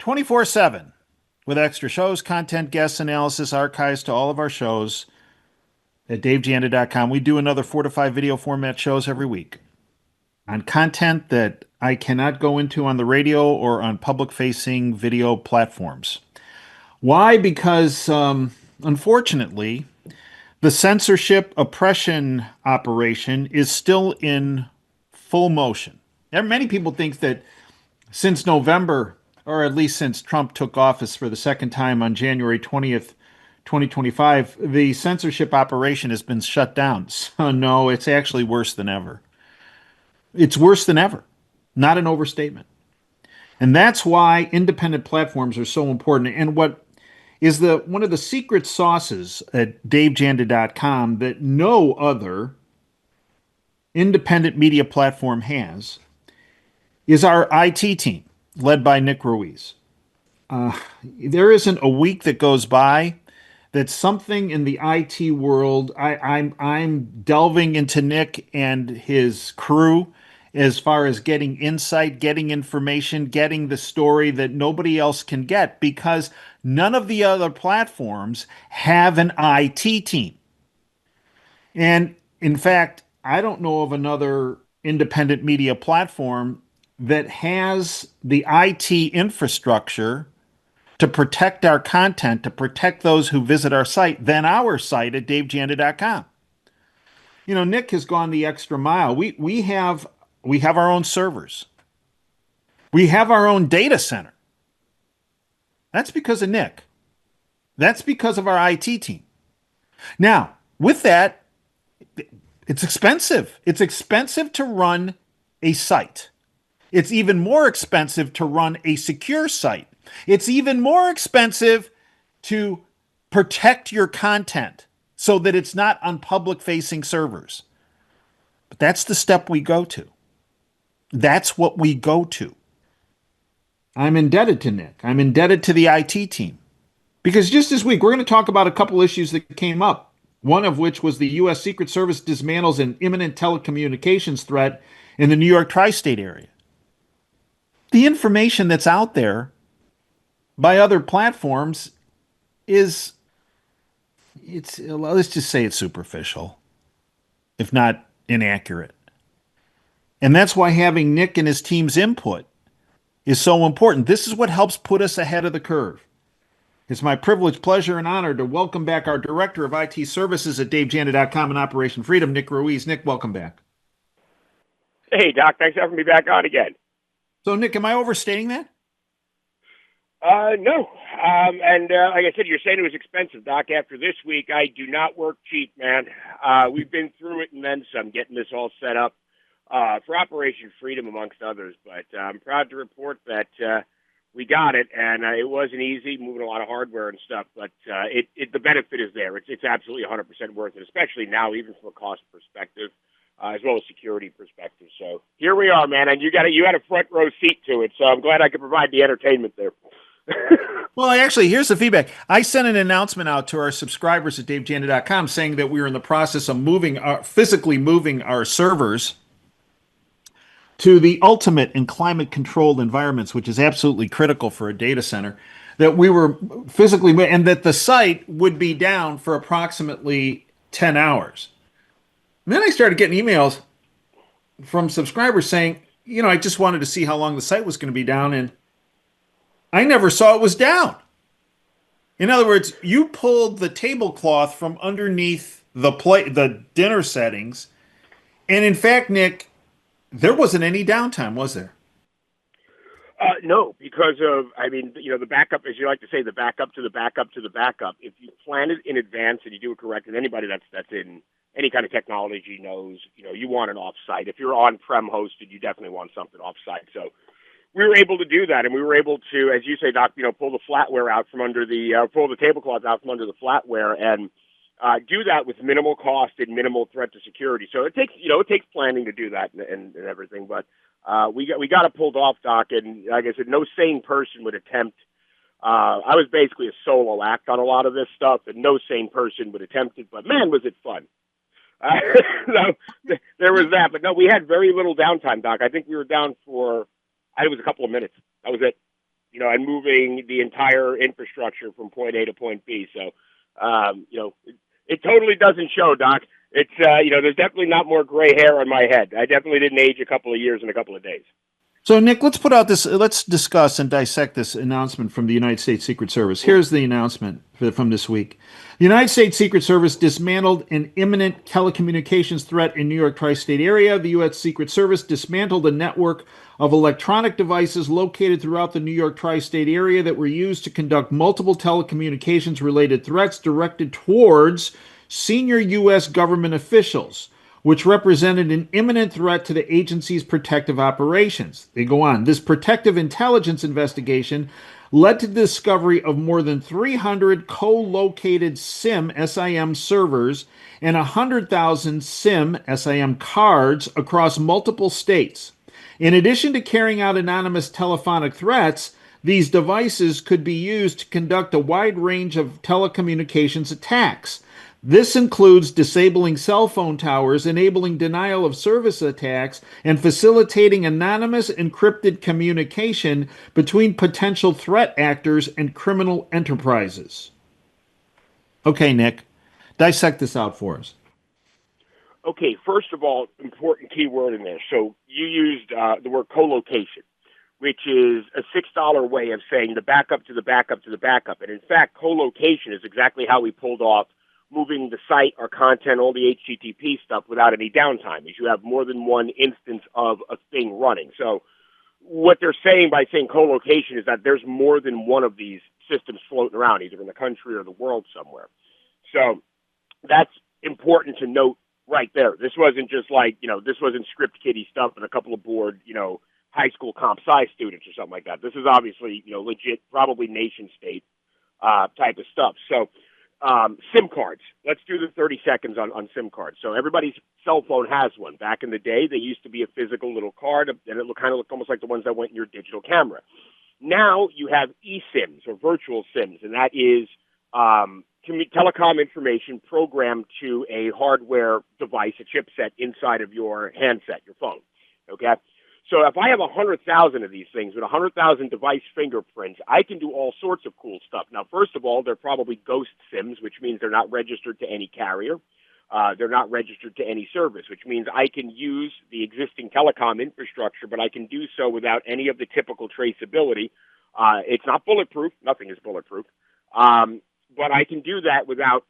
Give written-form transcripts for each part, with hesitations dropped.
24/7 with extra shows, content, guests, analysis, archives to all of our shows at davejanda.com. We do another 4 to 5 video format shows every week on content that I cannot go into on the radio or on public facing video platforms. Why? Because unfortunately, the censorship oppression operation is still in full motion. Many people think that since November, or at least since Trump took office for the second time on January 20th, 2025, the censorship operation has been shut down. So, no, it's actually worse than ever. It's worse than ever. Not an overstatement. And that's why independent platforms are so important. And what is the one of the secret sauces at davejanda.com that no other independent media platform has is our IT team, led by Nick Ruiz. There isn't a week that goes by that something in the IT world, I'm delving into Nick and his crew as far as getting insight, getting information, getting the story that nobody else can get because none of the other platforms have an IT team. And in fact, I don't know of another independent media platform that has the IT infrastructure to protect our content, to protect those who visit our site, than our site at davejanda.com. You know, Nick has gone the extra mile. We have our own servers. We have our own data center. That's because of Nick. That's because of our IT team. Now, with that, it's expensive. It's expensive to run a site. It's even more expensive to run a secure site. It's even more expensive to protect your content so that it's not on public facing servers. But that's the step we go to. That's what we go to. I'm indebted to Nick. I'm indebted to the IT team. Because just this week, we're going to talk about a couple issues that came up. One of which was the U.S. Secret Service dismantles an imminent telecommunications threat in the New York tri-state area. The information that's out there by other platforms let's just say it's superficial, if not inaccurate. And that's why having Nick and his team's input is so important. This is what helps put us ahead of the curve. It's my privilege, pleasure, and honor to welcome back our Director of IT Services at davejanda.com and Operation Freedom, Nick Ruiz. Nick, welcome back. Hey, Doc. Thanks for having me back on again. So, Nick, am I overstating that? No. Like I said, you're saying it was expensive, Doc. After this week, I do not work cheap, man. We've been through it and then some, getting this all set up for Operation Freedom, amongst others. But I'm proud to report that we got it, and it wasn't easy, moving a lot of hardware and stuff. But the benefit is there. It's absolutely 100% worth it, especially now, even from a cost perspective. As well as security perspective. So here we are, man, and you had a front row seat to it. So I'm glad I could provide the entertainment there. Well, actually, here's the feedback. I sent an announcement out to our subscribers at davejanda.com saying that we were in the process of physically moving our servers to the ultimate in climate-controlled environments, which is absolutely critical for a data center. That we were physically, and that the site would be down for approximately 10 hours. And then I started getting emails from subscribers saying, I just wanted to see how long the site was going to be down, and I never saw it was down. In other words, you pulled the tablecloth from underneath the dinner settings, and in fact, Nick, there wasn't any downtime, was there? No, because of, the backup, as you like to say, the backup to the backup to the backup. If you plan it in advance and you do it correct, and anybody that's in any kind of technology knows, you want an offsite. If you're on-prem hosted, you definitely want something offsite. So we were able to do that, and we were able to, as you say, Doc, pull the flatware out from under pull the tablecloth out from under the flatware, and do that with minimal cost and minimal threat to security. So it takes planning to do that and everything, but we got it pulled off, Doc, and like I said, no sane person would attempt. I was basically a solo act on a lot of this stuff, and no sane person would attempt it. But man, was it fun! So there was that, but no, we had very little downtime, Doc. I think we were down for, it was a couple of minutes. That was it. and moving the entire infrastructure from point A to point B. So, it totally doesn't show, Doc. It's, there's definitely not more gray hair on my head. I definitely didn't age a couple of years in a couple of days. So, Nick, let's discuss and dissect this announcement from the United States Secret Service. Here's the announcement from this week. The United States Secret Service dismantled an imminent telecommunications threat in New York tri-state area. The U.S. Secret Service dismantled a network of electronic devices located throughout the New York tri-state area that were used to conduct multiple telecommunications related threats directed towards senior U.S. government officials, which represented an imminent threat to the agency's protective operations. They go on. This protective intelligence investigation led to the discovery of more than 300 co-located SIM servers and 100,000 SIM cards across multiple states. In addition to carrying out anonymous telephonic threats, these devices could be used to conduct a wide range of telecommunications attacks. This includes disabling cell phone towers, enabling denial of service attacks, and facilitating anonymous encrypted communication between potential threat actors and criminal enterprises. Okay, Nick, dissect this out for us. Okay, first of all, important key word in there. So you used the word co-location, which is a $6 way of saying the backup to the backup to the backup. And in fact, co-location is exactly how we pulled off moving the site or content, all the HTTP stuff without any downtime, is you have more than one instance of a thing running. So what they're saying by saying co-location is that there's more than one of these systems floating around, either in the country or the world somewhere. So that's important to note right there. This wasn't just like, this wasn't script kiddie stuff and a couple of bored, high school comp sci students or something like that. This is obviously, legit, probably nation state type of stuff. So SIM cards. Let's do the 30 seconds on SIM cards. So everybody's cell phone has one. Back in the day, they used to be a physical little card, and it kind of looked almost like the ones that went in your digital camera. Now you have eSIMs or virtual SIMs, and that is telecom information programmed to a hardware device, a chipset inside of your handset, your phone. Okay? So if I have 100,000 of these things with 100,000 device fingerprints, I can do all sorts of cool stuff. Now, first of all, they're probably ghost SIMs, which means they're not registered to any carrier. They're not registered to any service, which means I can use the existing telecom infrastructure, but I can do so without any of the typical traceability. It's not bulletproof. Nothing is bulletproof. But I can do that without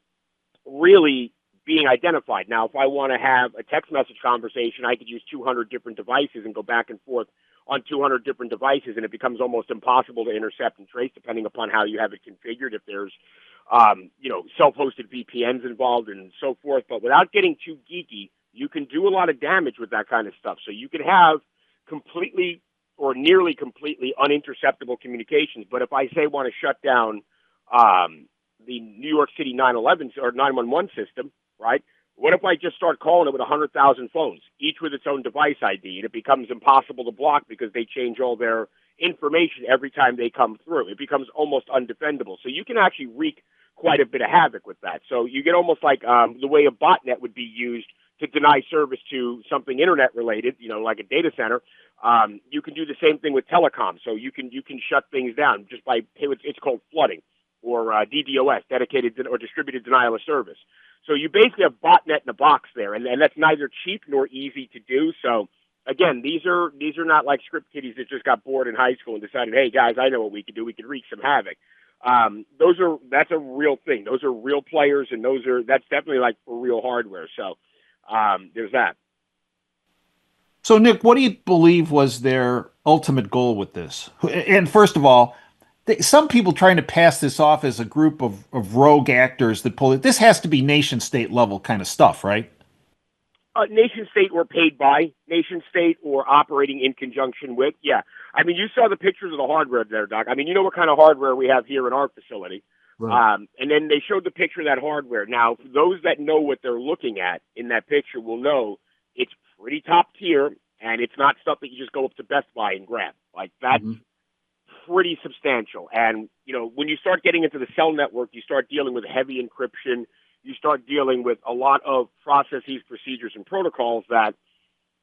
really being identified. Now, if I want to have a text message conversation, I could use 200 different devices and go back and forth on 200 different devices, and it becomes almost impossible to intercept and trace depending upon how you have it configured, if there's, self-hosted VPNs involved and so forth. But without getting too geeky, you can do a lot of damage with that kind of stuff. So you can have completely or nearly completely uninterceptable communications. But if I say want to shut down the New York City 911 or 911 system, right? What if I just start calling it with 100,000 phones, each with its own device ID, and it becomes impossible to block because they change all their information every time they come through? It becomes almost undefendable. So you can actually wreak quite a bit of havoc with that. So you get almost like the way a botnet would be used to deny service to something internet related, like a data center. You can do the same thing with telecom. So you can shut things down just by, it's called flooding, or DDoS, dedicated or distributed denial of service. So you basically have botnet in a box there, and that's neither cheap nor easy to do. So again, these are not like script kiddies that just got bored in high school and decided, hey guys, I know what we can do. We can wreak some havoc. That's a real thing. Those are real players, and that's definitely like for real hardware. So there's that. So, Nick, what do you believe was their ultimate goal with this? And first of all, some people trying to pass this off as a group of rogue actors that pull it. This has to be nation state level kind of stuff, right? Nation state or paid by nation state or operating in conjunction with. Yeah. I mean, you saw the pictures of the hardware there, Doc. I mean, you know what kind of hardware we have here in our facility. Right. And then they showed the picture of that hardware. Now, for those that know what they're looking at in that picture will know it's pretty top tier, and it's not stuff that you just go up to Best Buy and grab. Like, that's pretty substantial. And, when you start getting into the cell network, you start dealing with heavy encryption. You start dealing with a lot of processes, procedures, and protocols that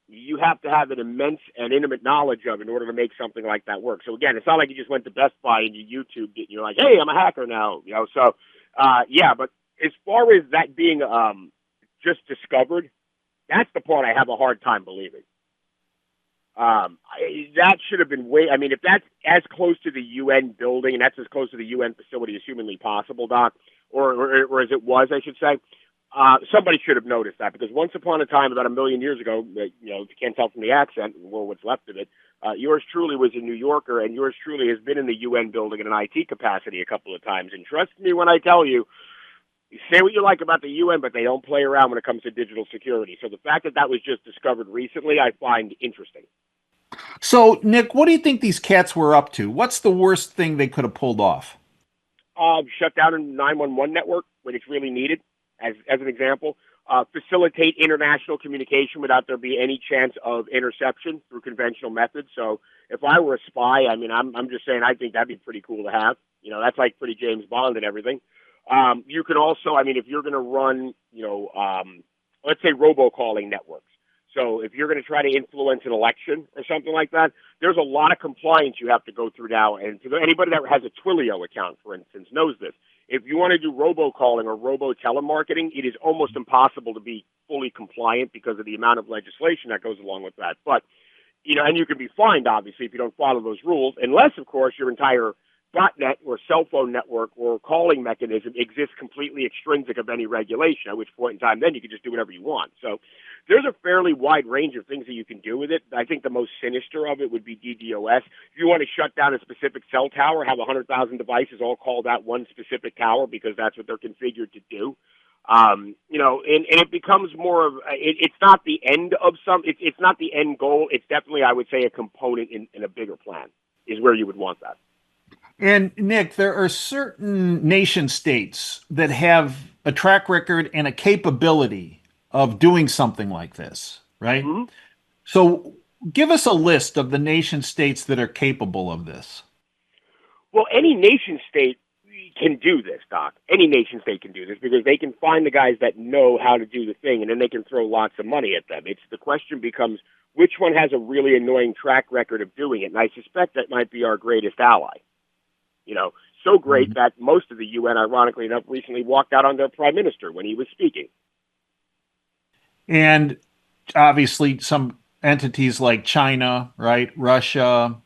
you have to have an immense and intimate knowledge of in order to make something like that work. So again, it's not like you just went to Best Buy and you YouTube it and you're like, hey, I'm a hacker now, you know. So yeah, but as far as that being just discovered, that's the part I have a hard time believing. That should have been way. I mean, if that's as close to the UN building and that's as close to the UN facility as humanly possible, Doc, or as it was, I should say, somebody should have noticed that because once upon a time, about a million years ago, you know, if you can't tell from the accent or what's left of it, yours truly was a New Yorker, and yours truly has been in the UN building in an IT capacity a couple of times. And trust me when I tell you, you say what you like about the UN, but they don't play around when it comes to digital security. So the fact that that was just discovered recently, I find interesting. So, Nick, what do you think these cats were up to? What's the worst thing they could have pulled off? Shut down a 911 network when it's really needed, as an example. Facilitate international communication without there be any chance of interception through conventional methods. So if I were a spy, I mean, I'm just saying I think that'd be pretty cool to have. You know, that's like pretty James Bond and everything. You can also, I mean, if you're going to run, you know, let's say robocalling networks. So if you're going to try to influence an election or something like that, there's a lot of compliance you have to go through now. And for anybody that has a Twilio account, for instance, knows this. If you want to do robocalling or robo telemarketing, it is almost impossible to be fully compliant because of the amount of legislation that goes along with that. But, you know, and you can be fined, obviously, if you don't follow those rules, unless, of course, your entire botnet or cell phone network or calling mechanism exists completely extrinsic of any regulation, at which point in time, then you can just do whatever you want. So there's a fairly wide range of things that you can do with it. I think the most sinister of it would be DDoS. If you want to shut down a specific cell tower, have 100,000 devices all call that one specific tower because that's what they're configured to do. You know, and it becomes more of it's not the end of it's not the end goal. It's definitely, I would say, a component in a bigger plan is where you would want that. And Nick, there are certain nation states that have a track record and a capability of doing something like this, right? Mm-hmm. So give us a list of the nation states that are capable of this. Well, any nation state can do this, Doc. Any nation state can do this because they can find the guys that know how to do the thing, and then they can throw lots of money at them. It's the question becomes which one has a really annoying track record of doing it, and I suspect that might be our greatest ally. You know, so great that most of the UN, ironically enough, recently walked out on their prime minister when he was speaking. And obviously, some entities like China, right? Russia,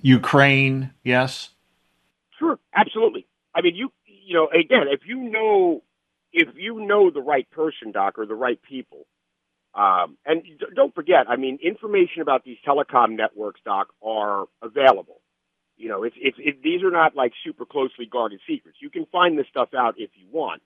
Ukraine, yes. Sure, absolutely. I mean, you know, again, if you know the right person, Doc, or the right people, and don't forget, I mean, information about these telecom networks, Doc, are available. You know, these are not like super closely guarded secrets. You can find this stuff out if you want.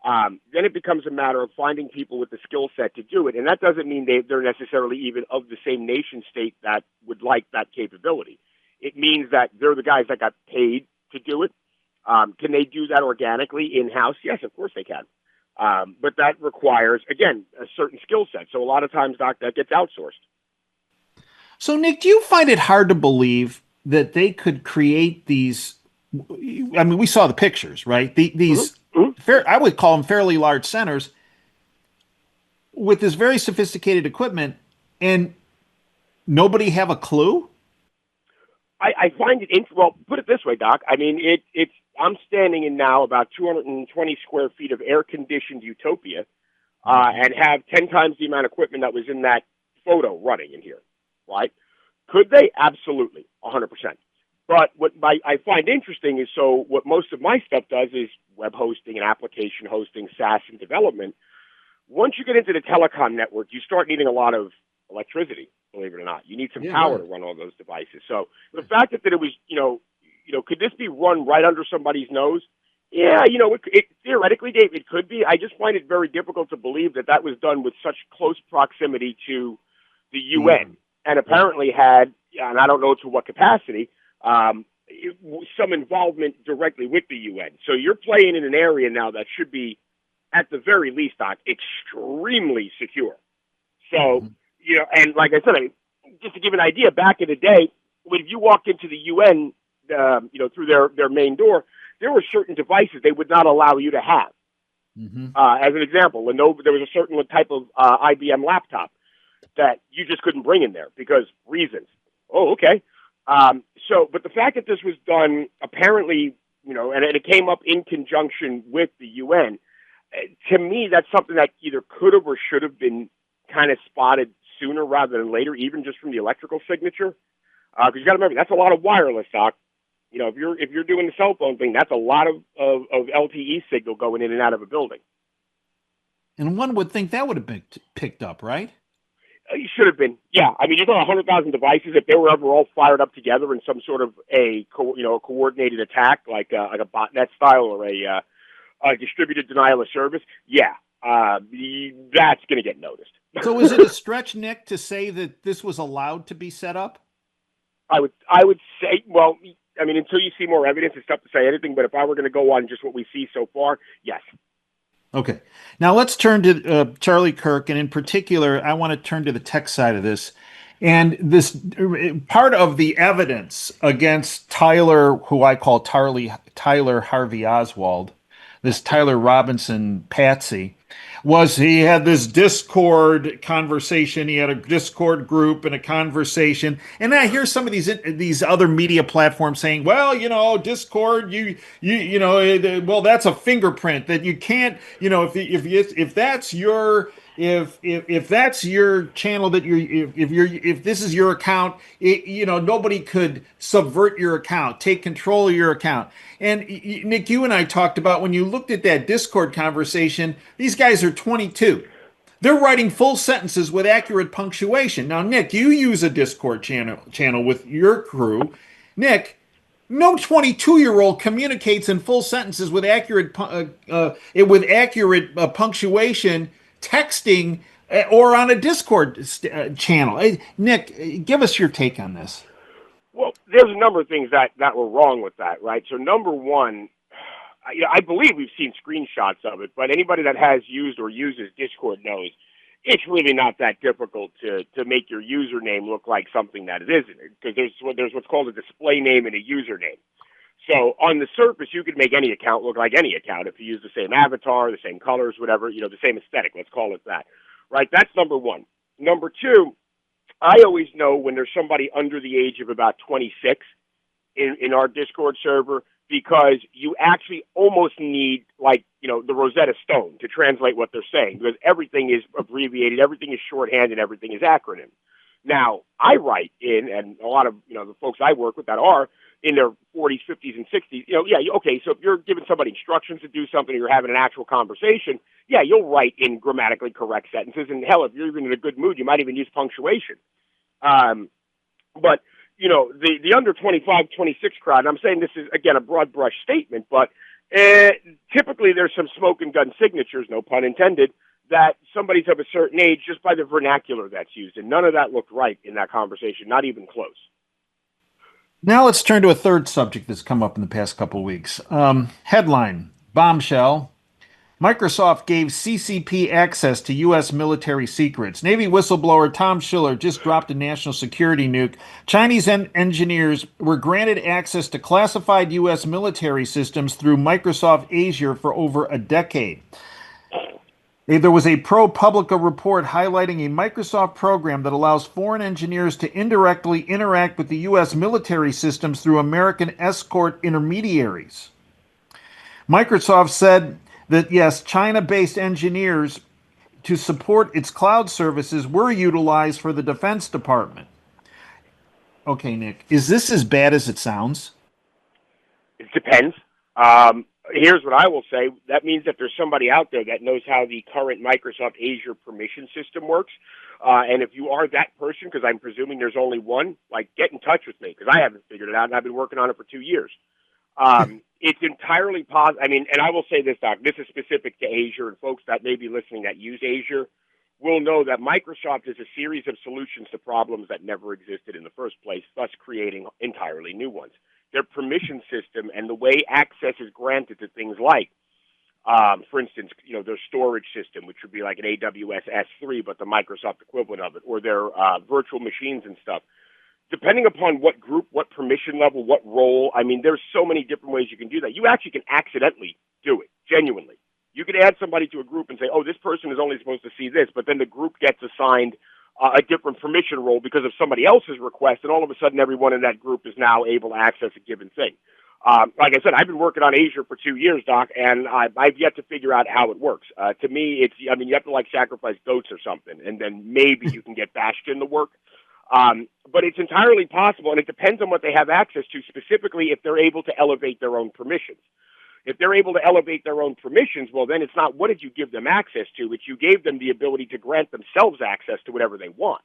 Then it becomes a matter of finding people with the skill set to do it. And that doesn't mean they're necessarily even of the same nation state that would like that capability. It means that they're the guys that got paid to do it. Can they do that organically in-house? Yes, of course they can. But that requires, again, a certain skill set. So a lot of times, Doc, that gets outsourced. So, Nick, do you find it hard to believe that they could create these? I mean, we saw the pictures, right? These, I would call them fairly large centers with this very sophisticated equipment, and nobody have a clue? I find it well. Put it this way, Doc. I mean, it's. I'm standing in now about 220 square feet of air-conditioned utopia, and have 10 times the amount of equipment that was in that photo running in here. Right? Could they? Absolutely, 100%. But what I find interesting is what most of my stuff does is web hosting and application hosting, SaaS and development. Once you get into the telecom network, you start needing a lot of electricity. Believe it or not, you need some power to run all those devices. So the fact that it was, could this be run right under somebody's nose? Yeah, it theoretically, Dave, it could be. I just find it very difficult to believe that was done with such close proximity to the UN, and apparently had, and I don't know to what capacity, some involvement directly with the UN. So you're playing in an area now that should be, at the very least, Doc, extremely secure. So, and like I said, just to give an idea, back in the day, when you walked into the UN, through their main door, there were certain devices they would not allow you to have. As an example, there was a certain type of IBM laptop. that you just couldn't bring in there because reasons. Oh, okay. But the fact that this was done apparently, and it came up in conjunction with the UN, to me, that's something that either could have or should have been kind of spotted sooner rather than later, even just from the electrical signature. Because you got to remember, that's a lot of wireless, Doc. If you're doing the cell phone thing, that's a lot of LTE signal going in and out of a building. And one would think that would have been picked up, right? You should have been. Yeah, I mean, you've got 100,000 devices. If they were ever all fired up together in some sort of a coordinated attack, like a botnet style or a distributed denial of service, yeah, that's going to get noticed. So is it a stretch, Nick, to say that this was allowed to be set up? I would say, well, I mean, until you see more evidence, it's tough to say anything. But if I were going to go on just what we see so far, yes. Okay. Now let's turn to Charlie Kirk, and in particular, I want to turn to the tech side of this. And this part of the evidence against Tyler, who I call Tyler Harvey Oswald, this Tyler Robinson patsy, was he had this Discord conversation. He had a Discord group and a conversation, and I hear some of these other media platforms saying, "Well, Discord, well, that's a fingerprint that you can't, if that's your." If that's your channel that if this is your account, nobody could subvert your account, take control of your account. And Nick, you and I talked about when you looked at that Discord conversation, these guys are 22. They're writing full sentences with accurate punctuation. Now, Nick, you use a Discord channel with your crew. Nick, no 22-year-old communicates in full sentences with accurate punctuation, texting, or on a Discord channel. Nick, give us your take on this. Well, there's a number of things that were wrong with that, right? So number one, I believe we've seen screenshots of it, but anybody that has used or uses Discord knows it's really not that difficult to make your username look like something that it isn't, because there's what's called a display name and a username. So on the surface, you could make any account look like any account if you use the same avatar, the same colors, whatever, the same aesthetic. Let's call it that, right? That's number one. Number two, I always know when there's somebody under the age of about 26 in our Discord server, because you actually almost need, the Rosetta Stone to translate what they're saying, because everything is abbreviated, everything is shorthand, and everything is acronym. Now, I write in, and a lot of, the folks I work with that are in their 40s, 50s, and 60s, okay, so if you're giving somebody instructions to do something, or you're having an actual conversation, yeah, you'll write in grammatically correct sentences, and hell, if you're even in a good mood, you might even use punctuation. But, the under 25, 26 crowd, and I'm saying this is, again, a broad brush statement, but typically there's some smoke and gun signatures, no pun intended, that somebody's of a certain age just by the vernacular that's used, and none of that looked right in that conversation, not even close. Now let's turn to a third subject that's come up in the past couple of weeks. Headline, bombshell. Microsoft gave CCP access to U.S. military secrets. Navy whistleblower Tom Schiller just dropped a national security nuke. Chinese engineers were granted access to classified U.S. military systems through Microsoft Azure for over a decade. There was a ProPublica report highlighting a Microsoft program that allows foreign engineers to indirectly interact with the U.S. military systems through American escort intermediaries. Microsoft said that, yes, China-based engineers to support its cloud services were utilized for the Defense Department. Okay, Nick, is this as bad as it sounds? It depends. Here's what I will say. That means that there's somebody out there that knows how the current Microsoft Azure permission system works. And if you are that person, because I'm presuming there's only one, get in touch with me, because I haven't figured it out, and I've been working on it for 2 years. It's entirely possible. I mean, and I will say this, Doc, this is specific to Azure, and folks that may be listening that use Azure will know that Microsoft is a series of solutions to problems that never existed in the first place, thus creating entirely new ones. Their permission system and the way access is granted to things like, for instance, their storage system, which would be like an AWS S3, but the Microsoft equivalent of it, or their virtual machines and stuff. Depending upon what group, what permission level, what role, I mean, there's so many different ways you can do that. You actually can accidentally do it, genuinely. You could add somebody to a group and say, oh, this person is only supposed to see this, but then the group gets assigned a different permission role because of somebody else's request, and all of a sudden everyone in that group is now able to access a given thing. Like I said, I've been working on Azure for 2 years, Doc, and I've yet to figure out how it works. To me, I mean, you have to like sacrifice goats or something, and then maybe you can get Bastion to work. But it's entirely possible, and it depends on what they have access to, specifically if they're able to elevate their own permissions. If they're able to elevate their own permissions, well, then it's not what did you give them access to, it's you gave them the ability to grant themselves access to whatever they want.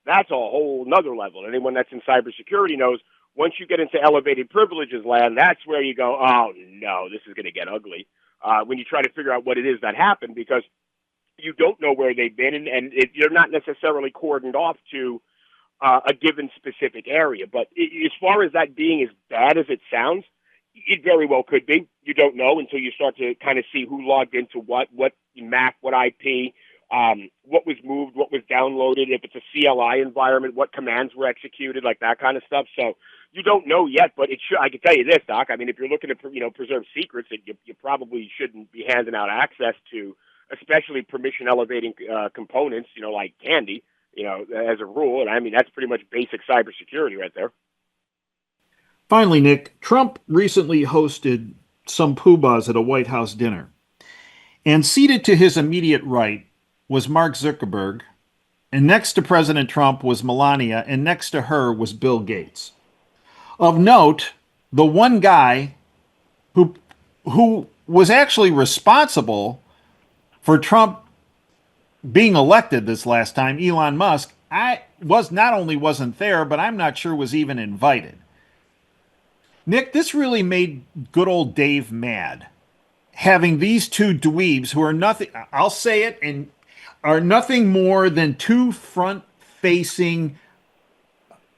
That's a whole nother level. Anyone that's in cybersecurity knows once you get into elevated privileges land, that's where you go, oh, no, this is going to get ugly when you try to figure out what it is that happened, because you don't know where they've been, and you're not necessarily cordoned off to a given specific area. But as far as that being as bad as it sounds, it very well could be. You don't know until you start to kind of see who logged into what MAC, what IP, what was moved, what was downloaded, if it's a CLI environment, what commands were executed, like that kind of stuff. So you don't know yet, but I can tell you this, Doc. I mean, if you're looking to preserve secrets, you probably shouldn't be handing out access to, especially permission elevating components, like candy, as a rule. And I mean, that's pretty much basic cybersecurity right there. Finally, Nick, Trump recently hosted some poobahs at a White House dinner. And seated to his immediate right was Mark Zuckerberg, and next to President Trump was Melania, and next to her was Bill Gates. Of note, the one guy who was actually responsible for Trump being elected this last time, Elon Musk, not only wasn't there, but I'm not sure was even invited. Nick, this really made good old Dave mad. Having these two dweebs who are nothing, I'll say it, and are nothing more than two front-facing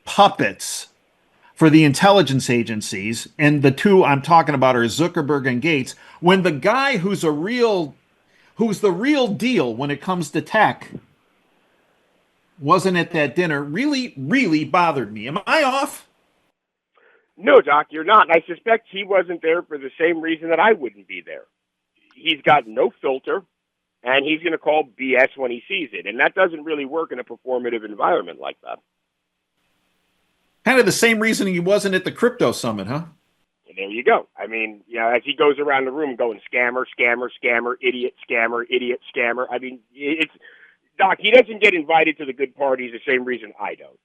puppets for the intelligence agencies, and the two I'm talking about are Zuckerberg and Gates, when the guy who's the real deal when it comes to tech wasn't at that dinner, really, really bothered me. Am I off? No, Doc, you're not. I suspect he wasn't there for the same reason that I wouldn't be there. He's got no filter, and he's going to call BS when he sees it. And that doesn't really work in a performative environment like that. Kind of the same reason he wasn't at the crypto summit, huh? And there you go. I mean, as he goes around the room going scammer, scammer, scammer, idiot, scammer. I mean, Doc, he doesn't get invited to the good parties the same reason I don't.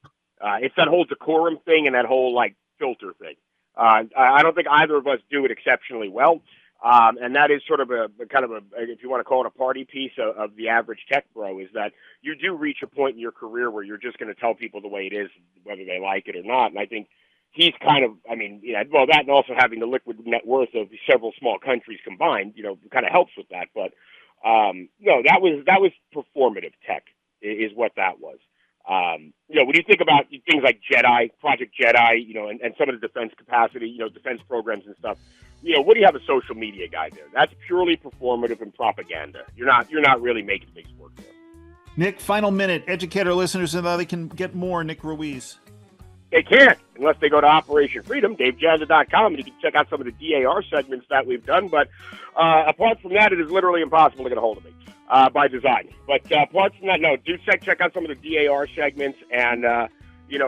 It's that whole decorum thing and that whole, filter thing. I don't think either of us do it exceptionally well. And that is sort of a kind of if you want to call it a party piece of the average tech bro, is that you do reach a point in your career where you're just going to tell people the way it is, whether they like it or not. And I think he's kind of, that and also having the liquid net worth of several small countries combined, kind of helps with that. But no, that was performative tech is what that was. When you think about things like Project Jedi, and some of the defense capacity, defense programs and stuff, what do you have a social media guy there? That's purely performative and propaganda. You're not really making things work there. Nick, final minute. Educate our listeners so that they can get more Nick Ruiz. They can't unless they go to Operation Freedom, DaveJanda.com, and you can check out some of the DAR segments that we've done. But apart from that, it is literally impossible to get a hold of me by design. But apart from that, no, do check out some of the DAR segments. And